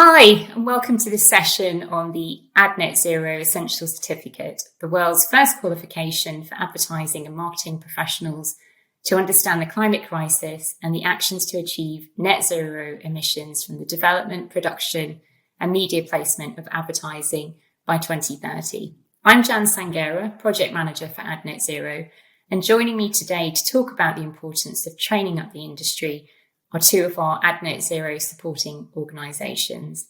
Hi, and welcome to this session on the AdNet Zero Essential Certificate, the world's first qualification for advertising and marketing professionals to understand the climate crisis and the actions to achieve net zero emissions from the development, production, and media placement of advertising by 2030. I'm Jan Sanghera, Project Manager for AdNet Zero, and joining me today to talk about the importance of training up the industry are two of our AdNet Zero supporting organisations.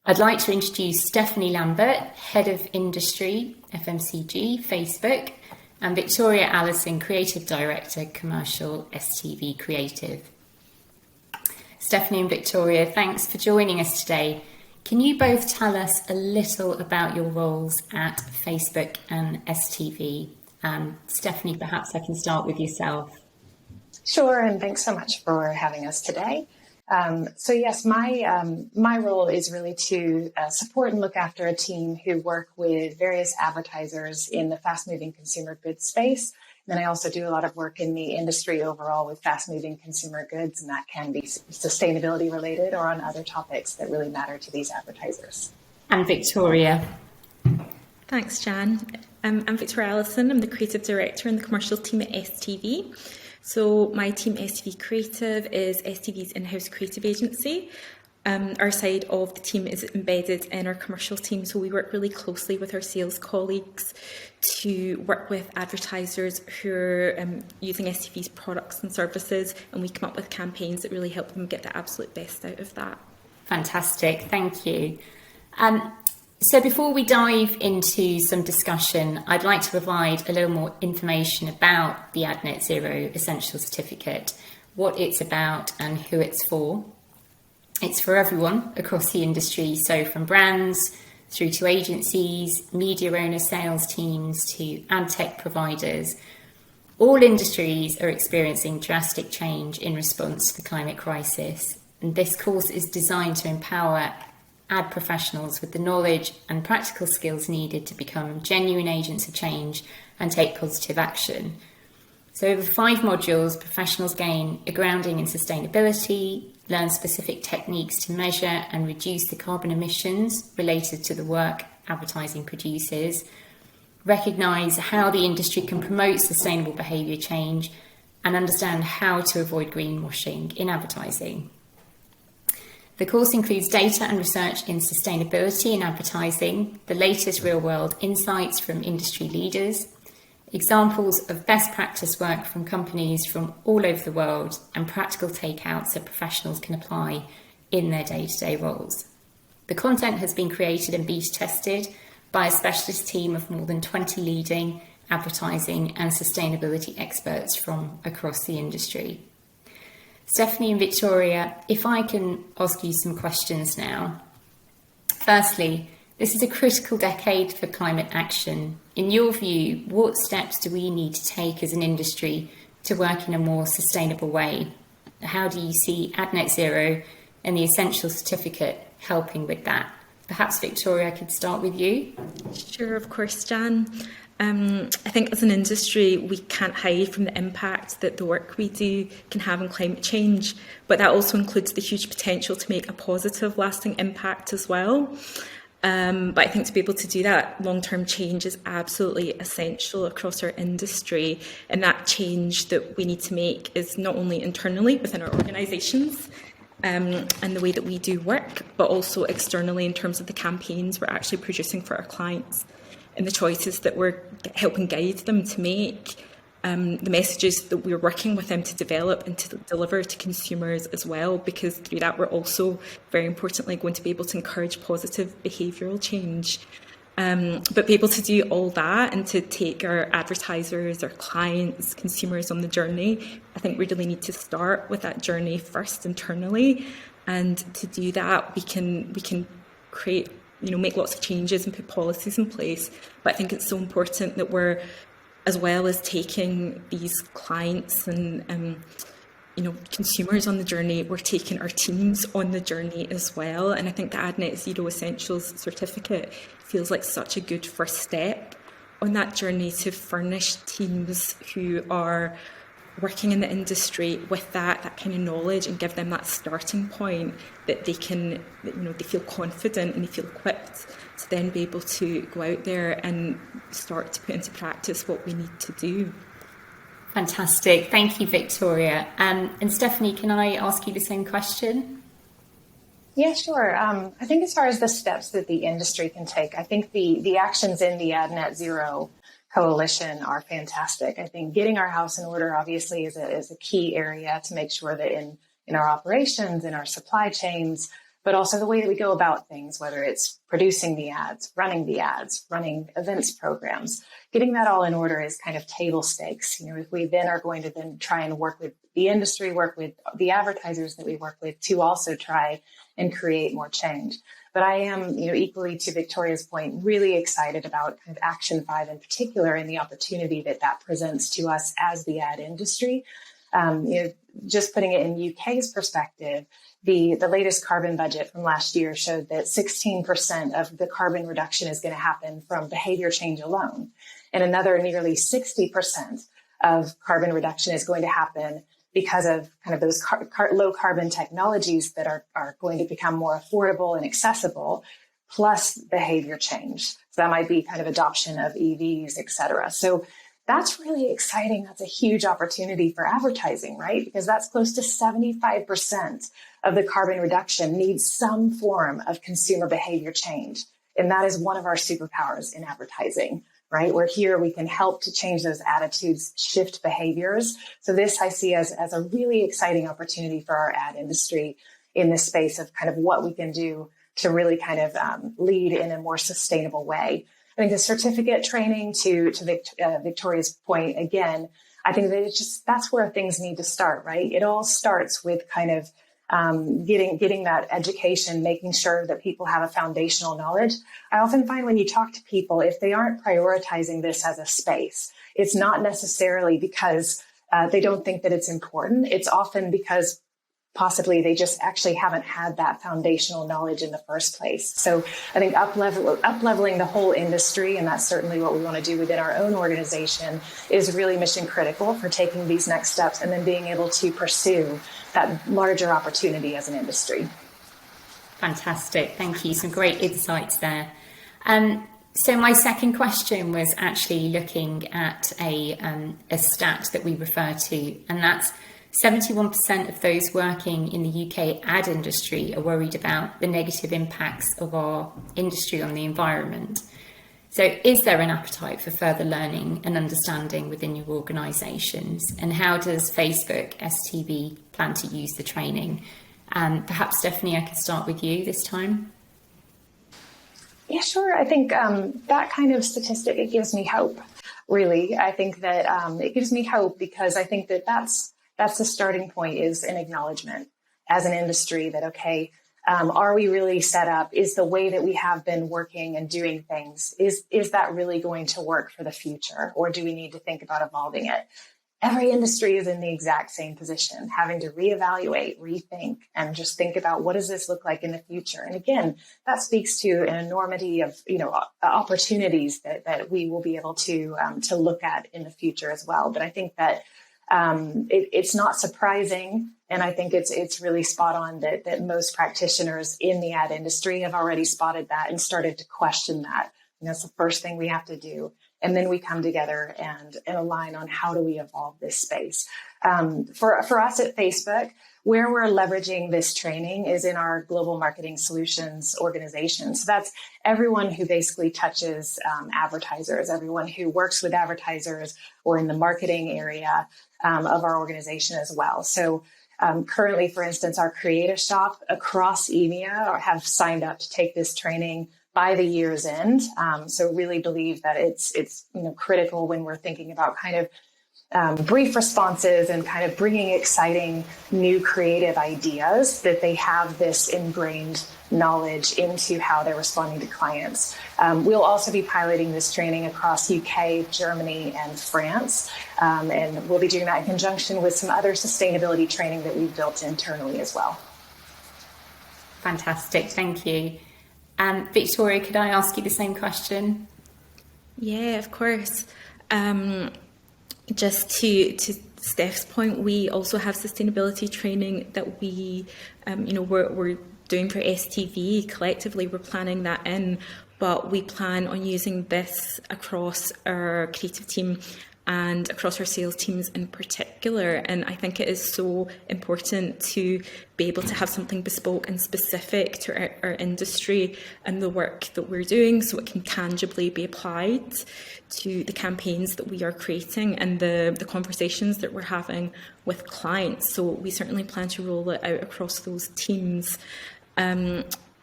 I'd like to introduce Stephanie Lambert, Head of Industry, FMCG, Facebook, and Victoria Allison, Creative Director, Commercial, STV Creative. Stephanie and Victoria, thanks for joining us today. Can you both tell us a little about your roles at Facebook and STV? Stephanie, perhaps I can start with yourself. Sure, and thanks so much for having us today. So yes, my role is really to support and look after a team who work with various advertisers in the fast-moving consumer goods space. And then I also do a lot of work in the industry overall with fast-moving consumer goods, and that can be sustainability related or on other topics that really matter to these advertisers. And Victoria. Thanks, Jan. I'm Victoria Allison. I'm the Creative Director in the Commercial team at STV. So my team, STV Creative, is STV's in-house creative agency. Our side of the team is embedded in our commercial team, so we work really closely with our sales colleagues to work with advertisers who are using STV's products and services, and we come up with campaigns that really help them get the absolute best out of that. Fantastic, thank you. So before we dive into some discussion, I'd like to provide a little more information about the AdNet Zero Essential Certificate, what it's about and who it's for. It's for everyone across the industry, so from brands through to agencies, media owners, sales teams to ad tech providers. All industries are experiencing drastic change in response to the climate crisis, and this course is designed to empower ad professionals with the knowledge and practical skills needed to become genuine agents of change and take positive action. So over 5 modules, professionals gain a grounding in sustainability, learn specific techniques to measure and reduce the carbon emissions related to the work advertising produces, recognise how the industry can promote sustainable behaviour change, and understand how to avoid greenwashing in advertising. The course includes data and research in sustainability in advertising, the latest real-world insights from industry leaders, examples of best practice work from companies from all over the world, and practical takeouts that professionals can apply in their day-to-day roles. The content has been created and beta tested by a specialist team of more than 20 leading advertising and sustainability experts from across the industry. Stephanie and Victoria, if I can ask you some questions now. Firstly, this is a critical decade for climate action. In your view, what steps do we need to take as an industry to work in a more sustainable way? How do you see AdNet Zero and the Essential Certificate helping with that? Perhaps, Victoria, I could start with you. Sure, of course, Jan. I think as an industry, we can't hide from the impact that the work we do can have on climate change, but that also includes the huge potential to make a positive, lasting impact as well. But I think to be able to do that, long-term change is absolutely essential across our industry, and that change that we need to make is not only internally within our organisations, and the way that we do work, but also externally in terms of the campaigns we're actually producing for our clients and the choices that we're helping guide them to make, the messages that we're working with them to develop and to deliver to consumers as well, because through that we're also very importantly going to be able to encourage positive behavioural change. But be able to do all that and to take our advertisers, our clients, consumers on the journey, I think we really need to start with that journey first internally. And to do that, we can create, make lots of changes and put policies in place. But I think it's so important that we're, as well as taking these clients and consumers on the journey, we're taking our teams on the journey as well. And I think the AdNet Zero Essentials Certificate feels like such a good first step on that journey to furnish teams who are working in the industry with that kind of knowledge, and give them that starting point that they can, they feel confident and they feel equipped to then be able to go out there and start to put into practice what we need to do. Fantastic. Thank you, Victoria. And Stephanie, can I ask you the same question? Yeah, sure. I think as far as the steps that the industry can take, I think the actions in the AdNet Zero Coalition are fantastic. I think getting our house in order obviously is a key area to make sure that in our operations, in our supply chains, but also the way that we go about things, whether it's producing the ads, running events programs, getting that all in order is kind of table stakes. If we then are going to then try and work with the industry, work with the advertisers that we work with to also try and create more change. But I am, equally to Victoria's point, really excited about kind of Action 5 in particular and the opportunity that presents to us as the ad industry. Just putting it in UK's perspective, the latest carbon budget from last year showed that 16% of the carbon reduction is going to happen from behavior change alone. And another nearly 60% of carbon reduction is going to happen because of kind of those low carbon technologies that are going to become more affordable and accessible, plus behavior change. So that might be kind of adoption of EVs, et cetera. So that's really exciting. That's a huge opportunity for advertising, right? Because that's close to 75% of the carbon reduction needs some form of consumer behavior change. And that is one of our superpowers in advertising, right? We're here, we can help to change those attitudes, shift behaviors. So this I see as a really exciting opportunity for our ad industry in this space of kind of what we can do to really kind of lead in a more sustainable way. I think the certificate training to Victoria's point, again, I think that that's where things need to start, right? It all starts with kind of getting that education, making sure that people have a foundational knowledge. I often find when you talk to people, if they aren't prioritizing this as a space, it's not necessarily because they don't think that it's important. It's often because possibly they just actually haven't had that foundational knowledge in the first place. So I think up-leveling the whole industry, and that's certainly what we want to do within our own organization, is really mission critical for taking these next steps and then being able to pursue that larger opportunity as an industry. Fantastic. Thank you. Some great insights there. So my second question was actually looking at a stat that we refer to, and that's 71% of those working in the UK ad industry are worried about the negative impacts of our industry on the environment. So is there an appetite for further learning and understanding within your organisations? And how does Facebook STB plan to use the training? Perhaps, Stephanie, I could start with you this time. Yeah, sure. I think that kind of statistic, it gives me hope, really. I think that it gives me hope because I think that's the starting point, is an acknowledgement as an industry that, okay, are we really set up? Is the way that we have been working and doing things, is that really going to work for the future? Or do we need to think about evolving it? Every industry is in the exact same position, having to reevaluate, rethink, and just think about what does this look like in the future? And again, that speaks to an enormity of, opportunities that we will be able to look at in the future as well. But I think that it's not surprising, and I think it's really spot on that most practitioners in the ad industry have already spotted that and started to question that. And that's the first thing we have to do. And then we come together and align on how do we evolve this space. For us at Facebook, where we're leveraging this training is in our global marketing solutions organization. So that's everyone who basically touches advertisers, everyone who works with advertisers or in the marketing area of our organization as well. So currently, for instance, our Creative Shop across EMEA have signed up to take this training by the year's end. So really believe that it's critical when we're thinking about kind of brief responses and kind of bringing exciting new creative ideas, that they have this ingrained knowledge into how they're responding to clients. We'll also be piloting this training across UK, Germany, and France. And we'll be doing that in conjunction with some other sustainability training that we've built internally as well. Fantastic, thank you. Victoria, could I ask you the same question? Yeah, of course. Just to Steph's point, we also have sustainability training that we're doing for STV. Collectively, we're planning that in, but we plan on using this across our creative team and across our sales teams in particular. And I think it is so important to be able to have something bespoke and specific to our industry and the work that we're doing, so it can tangibly be applied to the campaigns that we are creating and the conversations that we're having with clients. So we certainly plan to roll it out across those teams.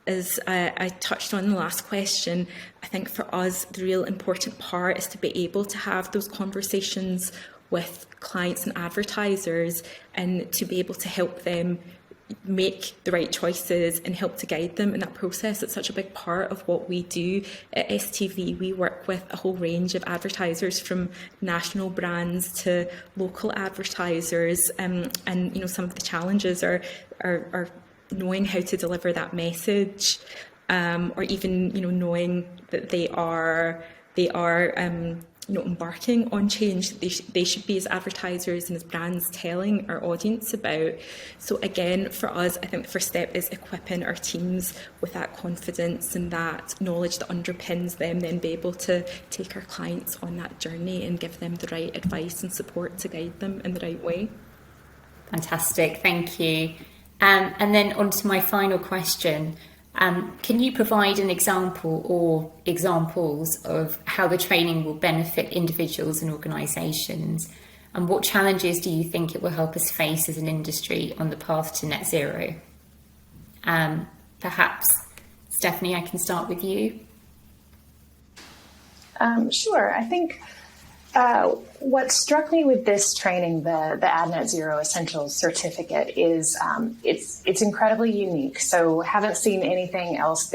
As I touched on in the last question, I think for us, the real important part is to be able to have those conversations with clients and advertisers and to be able to help them make the right choices and help to guide them in that process. It's such a big part of what we do at STV. We work with a whole range of advertisers, from national brands to local advertisers, and some of the challenges are knowing how to deliver that message, or even knowing that they are embarking on change that they should be, as advertisers and as brands, telling our audience about. So again, for us, I think the first step is equipping our teams with that confidence and that knowledge that underpins them, then be able to take our clients on that journey and give them the right advice and support to guide them in the right way. Fantastic, thank you. And then on to my final question. Can you provide an example or examples of how the training will benefit individuals and organisations? And what challenges do you think it will help us face as an industry on the path to net zero? Perhaps, Stephanie, I can start with you. Sure. I think what struck me with this training, the AdNet Zero Essentials Certificate, is it's incredibly unique. So haven't seen anything else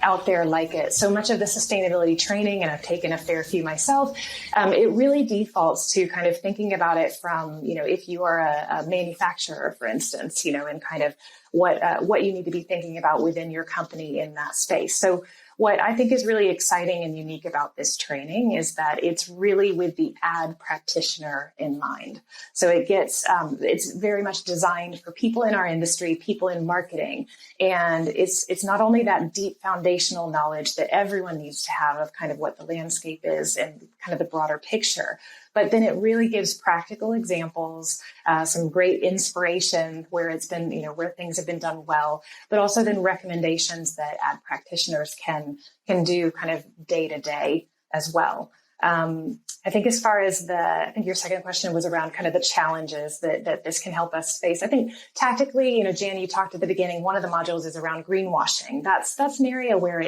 out there like it. So much of the sustainability training, and I've taken a fair few myself, it really defaults to kind of thinking about it from, if you are a manufacturer, for instance, and kind of what you need to be thinking about within your company in that space. So what I think is really exciting and unique about this training is that it's really with the ad practitioner in mind. So it's very much designed for people in our industry, people in marketing. And it's not only that deep foundational knowledge that everyone needs to have of kind of what the landscape is and kind of the broader picture, but then it really gives practical examples, some great inspiration where it's been, where things have been done well, but also then recommendations that ad practitioners can do kind of day to day as well. I think as far as I think your second question was around kind of the challenges that this can help us face. I think tactically, Jan, you talked at the beginning, one of the modules is around greenwashing. That's an area where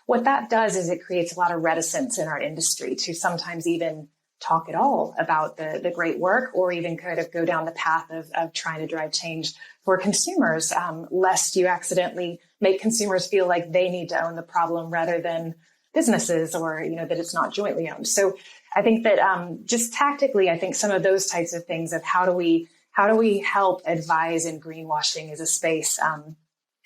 what that does is it creates a lot of reticence in our industry to sometimes even talk at all about the great work, or even kind of go down the path of trying to drive change for consumers, lest you accidentally make consumers feel like they need to own the problem rather than businesses, or that it's not jointly owned. So I think that just tactically, I think some of those types of things of how do we help advise in greenwashing is a space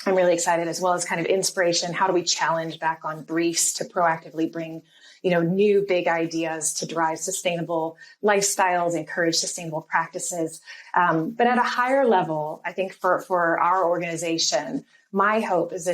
I'm really excited, as well as kind of inspiration. How do we challenge back on briefs to proactively bring new big ideas to drive sustainable lifestyles, encourage sustainable practices. But at a higher level, I think for our organization, my hope is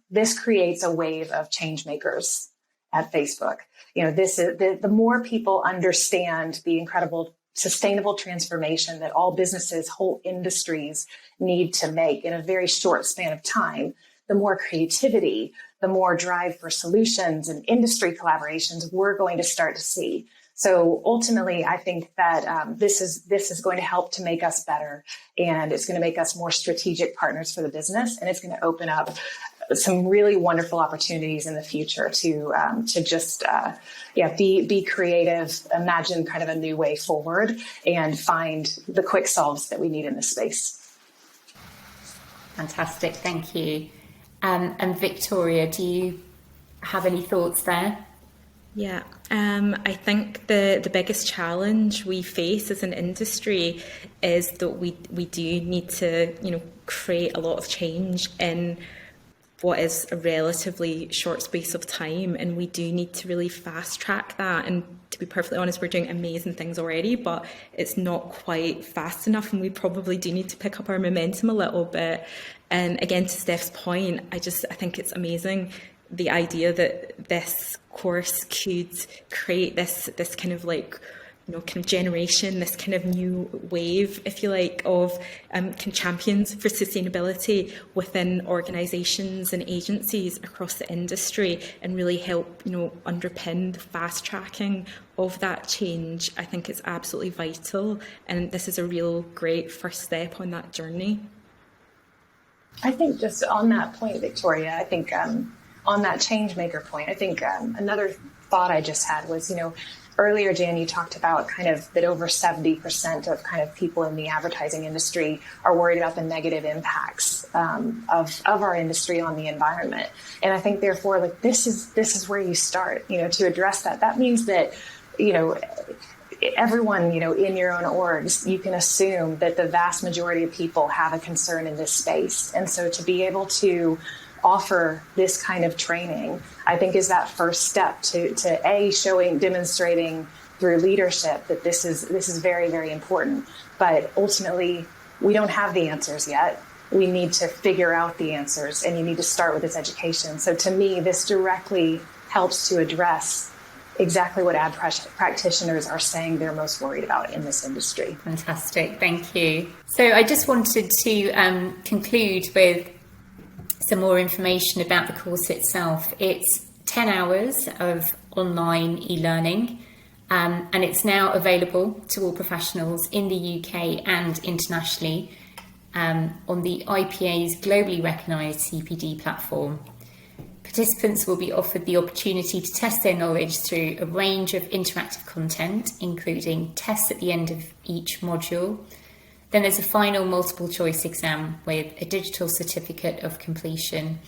this creates a wave of change makers at Facebook. This is the more people understand the incredible sustainable transformation that all businesses, whole industries need to make in a very short span of time, the more creativity, the more drive for solutions and industry collaborations we're going to start to see. So ultimately, I think that this is going to help to make us better, and it's going to make us more strategic partners for the business, and it's going to open up some really wonderful opportunities in the future to just be creative, imagine kind of a new way forward, and find the quick solves that we need in this space. Fantastic, thank you. And Victoria, do you have any thoughts there? Yeah, I think the biggest challenge we face as an industry is that we do need to, create a lot of change in what is a relatively short space of time, and we do need to really fast track that. And to be perfectly honest, we're doing amazing things already, but it's not quite fast enough, and we probably do need to pick up our momentum a little bit. And again, to Steph's point, I think it's amazing, the idea that this course could create this kind of like, kind of generation, this kind of new wave, if you like, of kind of champions for sustainability within organisations and agencies across the industry, and really help, underpin the fast tracking of that change. I think it's absolutely vital, and this is a real great first step on that journey. I think just on that point, Victoria, I think on that change maker point, I think another thought I just had was, earlier, Jan, you talked about kind of that over 70% of kind of people in the advertising industry are worried about the negative impacts of our industry on the environment. And I think, therefore, like this is where you start, to address that. That means that, everyone, in your own orgs, you can assume that the vast majority of people have a concern in this space. And so to be able to offer this kind of training, I think, is that first step to demonstrating through leadership that this is very, very important. But ultimately, we don't have the answers yet. We need to figure out the answers, and you need to start with this education. So to me, this directly helps to address exactly what ad practitioners are saying they're most worried about in this industry. Fantastic, thank you. So I just wanted to conclude with some more information about the course itself. It's 10 hours of online e-learning, and it's now available to all professionals in the UK and internationally on the IPA's globally recognised CPD platform. Participants will be offered the opportunity to test their knowledge through a range of interactive content, including tests at the end of each module. Then there's a final multiple choice exam with a digital certificate of completion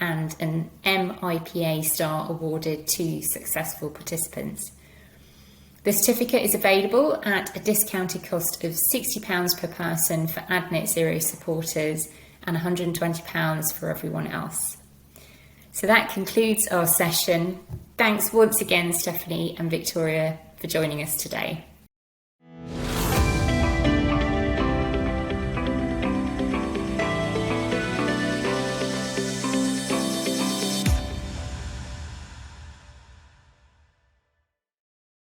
and an MIPA star awarded to successful participants. The certificate is available at a discounted cost of £60 per person for AdNet Zero supporters and £120 for everyone else. So that concludes our session. Thanks once again, Stephanie and Victoria, for joining us today.